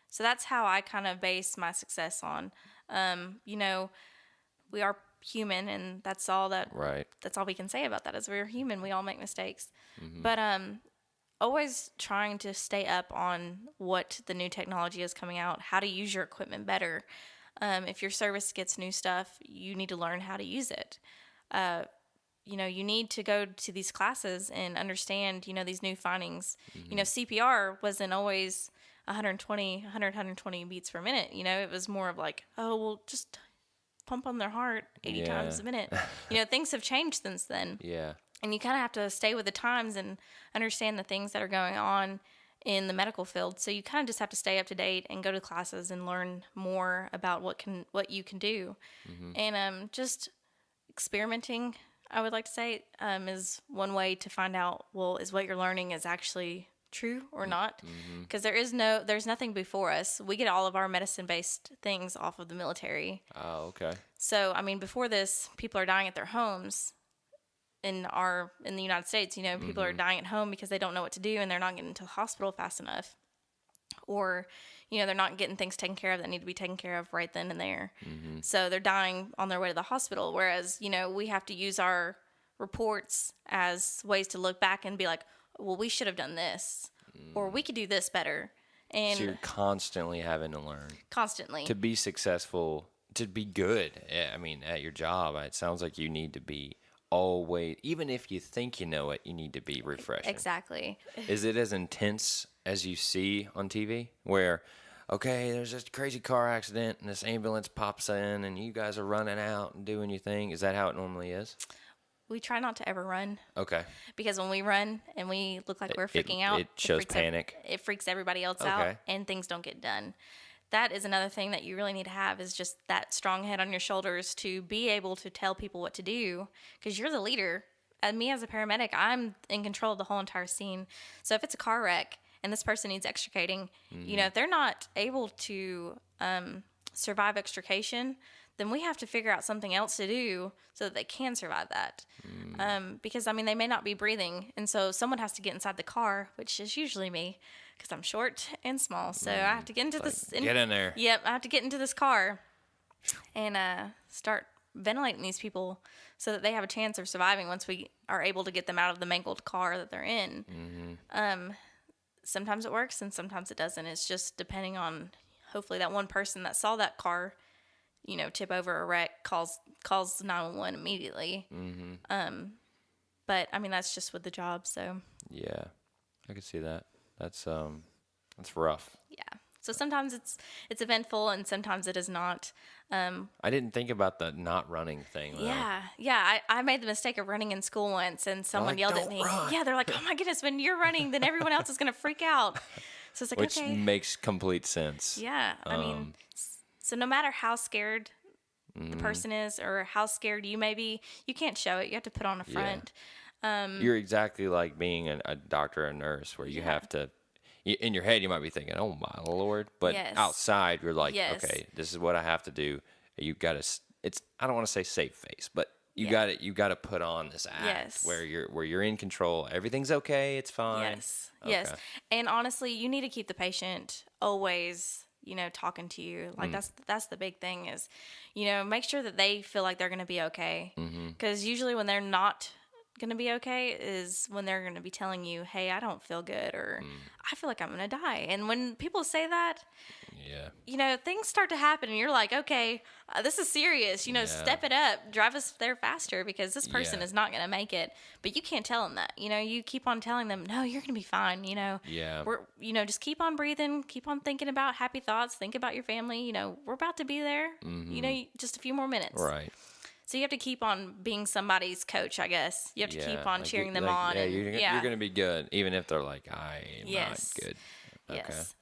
So that's how I kind of base my success on. We are human, and that's all we can say about that is we're human. We all make mistakes. But always trying to stay up on what the new technology is coming out, how to use your equipment better. If your service gets new stuff, you need to learn how to use it. You need to go to these classes and understand, these new findings. CPR wasn't always 120 beats per minute. It was more of like, oh, well, just pump on their heart 80 times a minute. Things have changed since then. Yeah. And you kind of have to stay with the times and understand the things that are going on in the medical field. So you kind of just have to stay up to date and go to classes and learn more about what you can do. And just experimenting, I would like to say, is one way to find out, well, is what you're learning is actually true or not? Because there's nothing before us. We get all of our medicine-based things off of the military. Oh, okay. So, I mean, before this, people are dying at their homes. in the United States, you know, people are dying at home because they don't know what to do and they're not getting to the hospital fast enough, or, you know, they're not getting things taken care of that need to be taken care of right then and there. So they're dying on their way to the hospital. Whereas, you know, we have to use our reports as ways to look back and be like, well, we should have done this, or we could do this better. And So you're constantly having to learn constantly. to be successful, to be good. I mean, at your job, it sounds like you need to be always, even if you think you know it, you need to be refreshing. Exactly. Is it as intense as you see on TV, where, okay, there's this crazy car accident and this ambulance pops in and you guys are running out and doing your thing? Is that how it normally is? We try not to ever run, Okay. because when we run and we look like we're freaking out, it shows freaks panic. It freaks everybody else out, and things don't get done. That is another thing that you really need to have, is just that strong head on your shoulders to be able to tell people what to do, because you're the leader. And me as a paramedic, I'm in control of the whole entire scene. So if it's a car wreck and this person needs extricating, you know, if they're not able to survive extrication, then we have to figure out something else to do so that they can survive that. Because, I mean, they may not be breathing. And so someone has to get inside the car, which is usually me, because I'm short and small. So I have to get into this. Get in there. Yep, I have to get into this car and start ventilating these people so that they have a chance of surviving once we are able to get them out of the mangled car that they're in. Sometimes it works and sometimes it doesn't. It's just depending on, hopefully, that one person that saw that car, you know, tip over a wreck, calls 911 immediately. But I mean, that's just with the job. So Yeah, I could see that. That's rough. yeah. So sometimes it's eventful and sometimes it is not. I didn't think about the not running thing, though. Yeah. I made the mistake of running in school once, and someone like, yelled at "Don't me. run." Yeah, they're like, "Oh my goodness, when you're running, then everyone else is gonna freak out." So it's like, Which okay. makes complete sense. Yeah, I mean, so no matter how scared the person is or how scared you may be, you can't show it. You have to put on a front. You're exactly like being a doctor or a nurse, where you have to, in your head, you might be thinking, oh my Lord. But Yes. outside, you're like, Yes. okay, this is what I have to do. You got to, I don't want to say save face, but you Yeah. got to put on this act Yes. where you're in control. Everything's okay. It's fine. Yes. Okay. And honestly, you need to keep the patient always, you know, talking to you. Like that's the big thing is, you know, make sure that they feel like they're going to be okay. Because usually when they're not going to be okay is when they're going to be telling you, hey, I don't feel good, or I feel like I'm going to die. And when people say that, Yeah. you know, things start to happen and you're like, okay, this is serious, you know, step it up, drive us there faster, because this person Yeah. is not going to make it. But you can't tell them that, you know, you keep on telling them, no, you're going to be fine. You know, Yeah. you know, just keep on breathing, keep on thinking about happy thoughts, think about your family, you know, we're about to be there, you know, just a few more minutes. Right. So you have to keep on being somebody's coach, I guess. You have to keep on like cheering you- them like, on. Yeah, and, you're going to be good, even if they're like, I am Yes. not good. Okay. Yes.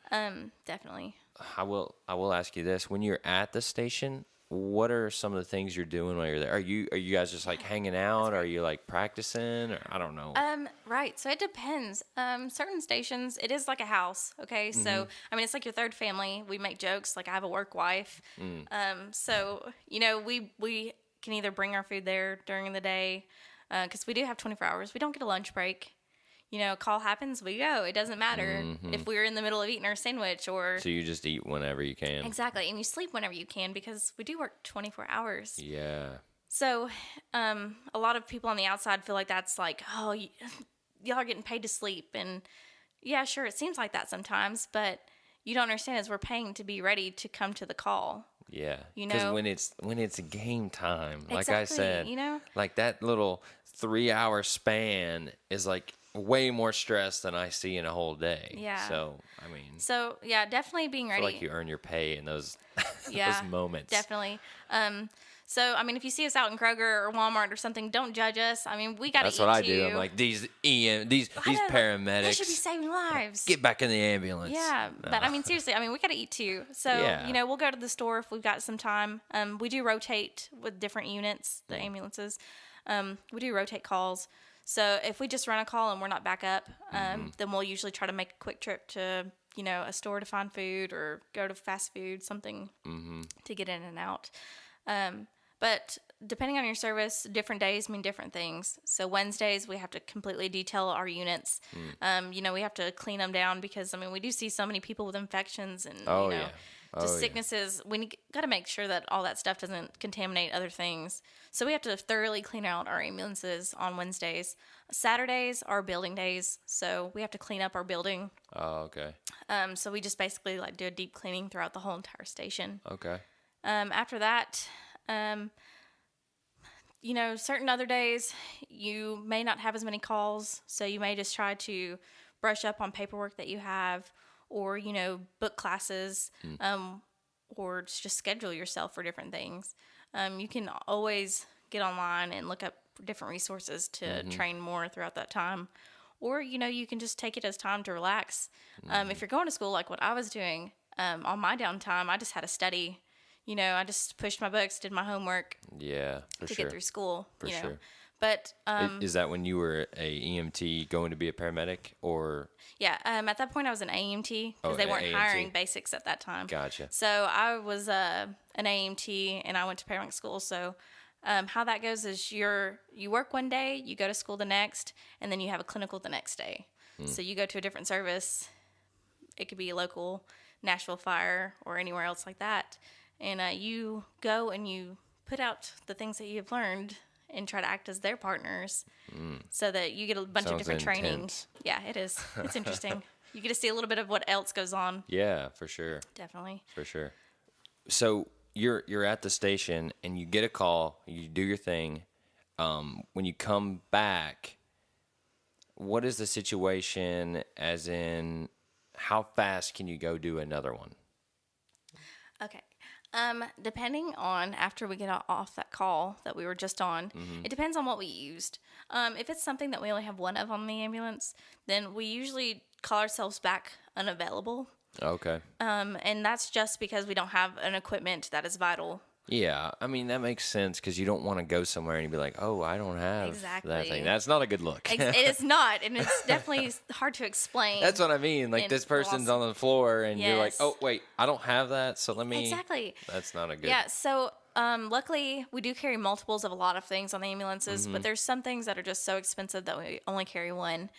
Definitely. I will ask you this: when you're at the station, what are some of the things you're doing while you're there? Are you guys just like hanging out? Are you like practicing? Or I don't know. Right. So it depends. Certain stations, it is like a house. Okay. So, I mean, it's like your third family. We make jokes. Like I have a work wife. So, you know, we can either bring our food there during the day, because we do have 24 hours. We don't get a lunch break. You know, call happens, we go. It doesn't matter if we're in the middle of eating our sandwich or... So you just eat whenever you can. Exactly. And you sleep whenever you can, because we do work 24 hours. Yeah. So, a lot of people on the outside feel like that's like, oh, y'all are getting paid to sleep. And yeah, sure, it seems like that sometimes, but you don't understand is we're paying to be ready to come to the call. Yeah. You Because know? when it's game time, like Exactly, I said, you know? like that little 3-hour span is like way more stress than I see in a whole day. Yeah. So, I mean, So, yeah, definitely being I ready. feel like you earn your pay in those Yeah, those moments. Definitely. So, I mean, if you see us out in Kroger or Walmart or something, don't judge us. I mean, we got to eat That's what I too. do. I'm like, these I know, paramedics, they should be saving lives. get back in the ambulance. Yeah, but I mean, seriously, I mean, we got to eat too. So, Yeah. you know, we'll go to the store if we've got some time. We do rotate with different units, the ambulances. We do rotate calls. So if we just run a call and we're not back up, then we'll usually try to make a quick trip to, you know, a store to find food or go to fast food, something to get in and out. But depending on your service, different days mean different things. So Wednesdays, we have to completely detail our units. We have to clean them down because, we do see so many people with infections and, Oh, yeah. just Oh, yeah. sicknesses. We got to make sure that all that stuff doesn't contaminate other things. So we have to thoroughly clean out our ambulances on Wednesdays. Saturdays are building days, so we have to clean up our building. Oh, okay. So we just basically do a deep cleaning throughout the whole entire station. Okay. After that, certain other days you may not have as many calls, so you may just try to brush up on paperwork that you have, or book classes, or just schedule yourself for different things. You can always get online and look up different resources to train more throughout that time, or you can just take it as time to relax. If you're going to school like what I was doing, on my downtime, I just had to study. I just pushed my books, did my homework. Yeah, for to sure. get through school. For sure. But Is that when you were a EMT going to be a paramedic, or? yeah, at that point I was an AMT because they weren't AMT. hiring basics at that time. Gotcha. So I was an AMT and I went to paramedic school. So how that goes is you work one day, you go to school the next, and then you have a clinical the next day. So you go to a different service. It could be a local Nashville Fire or anywhere else like that. And you go and you put out the things that you've learned and try to act as their partners so that you get a bunch of different training. Intense. Yeah, it is. It's interesting. You get to see a little bit of what else goes on. Yeah, for sure. Definitely. For sure. So you're at the station and you get a call, you do your thing. When you come back, what is the situation, as in how fast can you go do another one? Okay. Depending on after we get off that call that we were just on, it depends on what we used. If it's something that we only have one of on the ambulance, then we usually call ourselves back unavailable. Okay. And that's just because we don't have an equipment that is vital. Yeah, that makes sense because you don't want to go somewhere and be like, oh, I don't have that Exactly. thing. That's not a good look. It is not, and it's definitely hard to explain. That's what I mean. Like, And this person's also- on the floor and you're like, Yes. oh, wait, I don't have that, so let me. Exactly. That's not a good. Yeah, so luckily we do carry multiples of a lot of things on the ambulances, but there's some things that are just so expensive that we only carry one.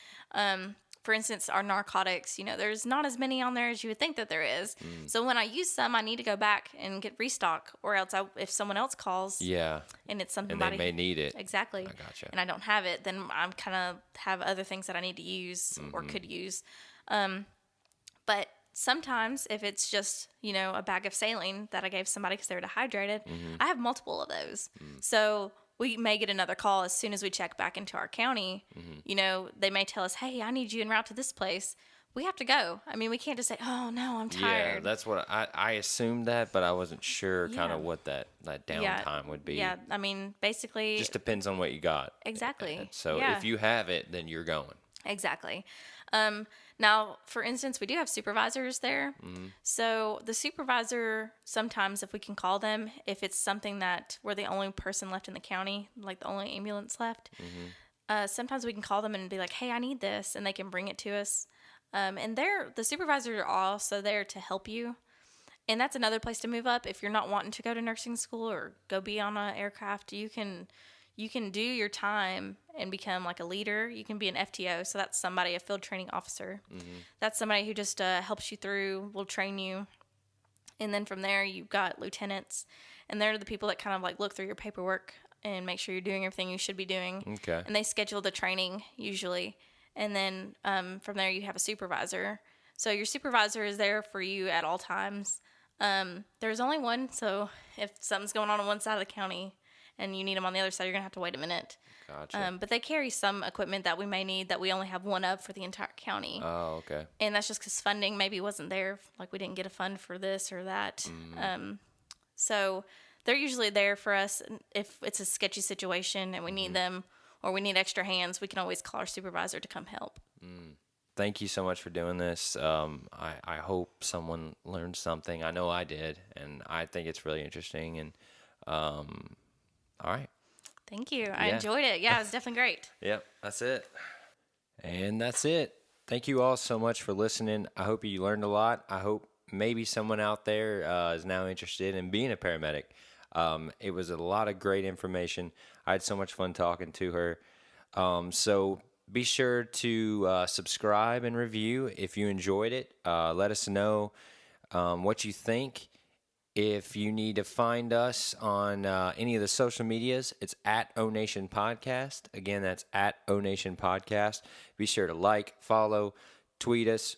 For instance, our narcotics, there's not as many on there as you would think that there is. So when I use some, I need to go back and get restock, or else if someone else calls Yeah, and it's something and they may need it. Exactly. I gotcha. And I don't have it, then I'm kind of have other things that I need to use or could use. But sometimes if it's just, a bag of saline that I gave somebody because they were dehydrated, I have multiple of those. So we may get another call as soon as we check back into our county. They may tell us, hey, I need you en route to this place. We have to go. We can't just say, oh, no, I'm tired. Yeah, that's what I assumed that, but I wasn't sure kind Yeah. of what that downtime would be. Yeah, basically. Just depends on what you got. Exactly. So Yeah. if you have it, then you're going. Exactly. Now, for instance, we do have supervisors there. So the supervisor, sometimes if we can call them, if it's something that we're the only person left in the county, like the only ambulance left, sometimes we can call them and be like, hey, I need this, and they can bring it to us. And the supervisors are also there to help you. And that's another place to move up. If you're not wanting to go to nursing school or go be on an aircraft, you can do your time and become like a leader. You can be an FTO. So that's a field training officer. That's somebody who just helps you through, will train you. And then from there, you've got lieutenants. And they're the people that kind of like look through your paperwork and make sure you're doing everything you should be doing. Okay. And they schedule the training usually. And then from there, you have a supervisor. So your supervisor is there for you at all times. There's only one. So if something's going on one side of the county and you need them on the other side, you're going to have to wait a minute. Gotcha. But they carry some equipment that we may need that we only have one of for the entire county. Oh, okay. And that's just because funding maybe wasn't there. Like we didn't get a fund for this or that. So they're usually there for us. If it's a sketchy situation and we need them or we need extra hands, we can always call our supervisor to come help. Thank you so much for doing this. I hope someone learned something. I know I did, and I think it's really interesting. And all right. Thank you. I Yeah. enjoyed it. Yeah, it was definitely great. Yep, that's it. And that's it. Thank you all so much for listening. I hope you learned a lot. I hope maybe someone out there is now interested in being a paramedic. It was a lot of great information. I had so much fun talking to her. So be sure to subscribe and review if you enjoyed it. Let us know what you think. If you need to find us on any of the social medias, it's at O Nation Podcast. Again, that's at O Nation Podcast. Be sure to like, follow, tweet us,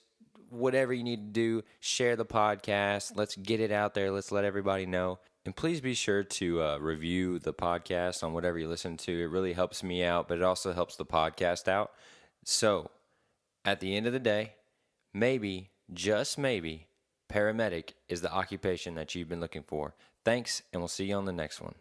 whatever you need to do. Share the podcast. Let's get it out there. Let's let everybody know. And please be sure to review the podcast on whatever you listen to. It really helps me out, but it also helps the podcast out. So, at the end of the day, maybe, just maybe, paramedic is the occupation that you've been looking for. Thanks, and we'll see you on the next one.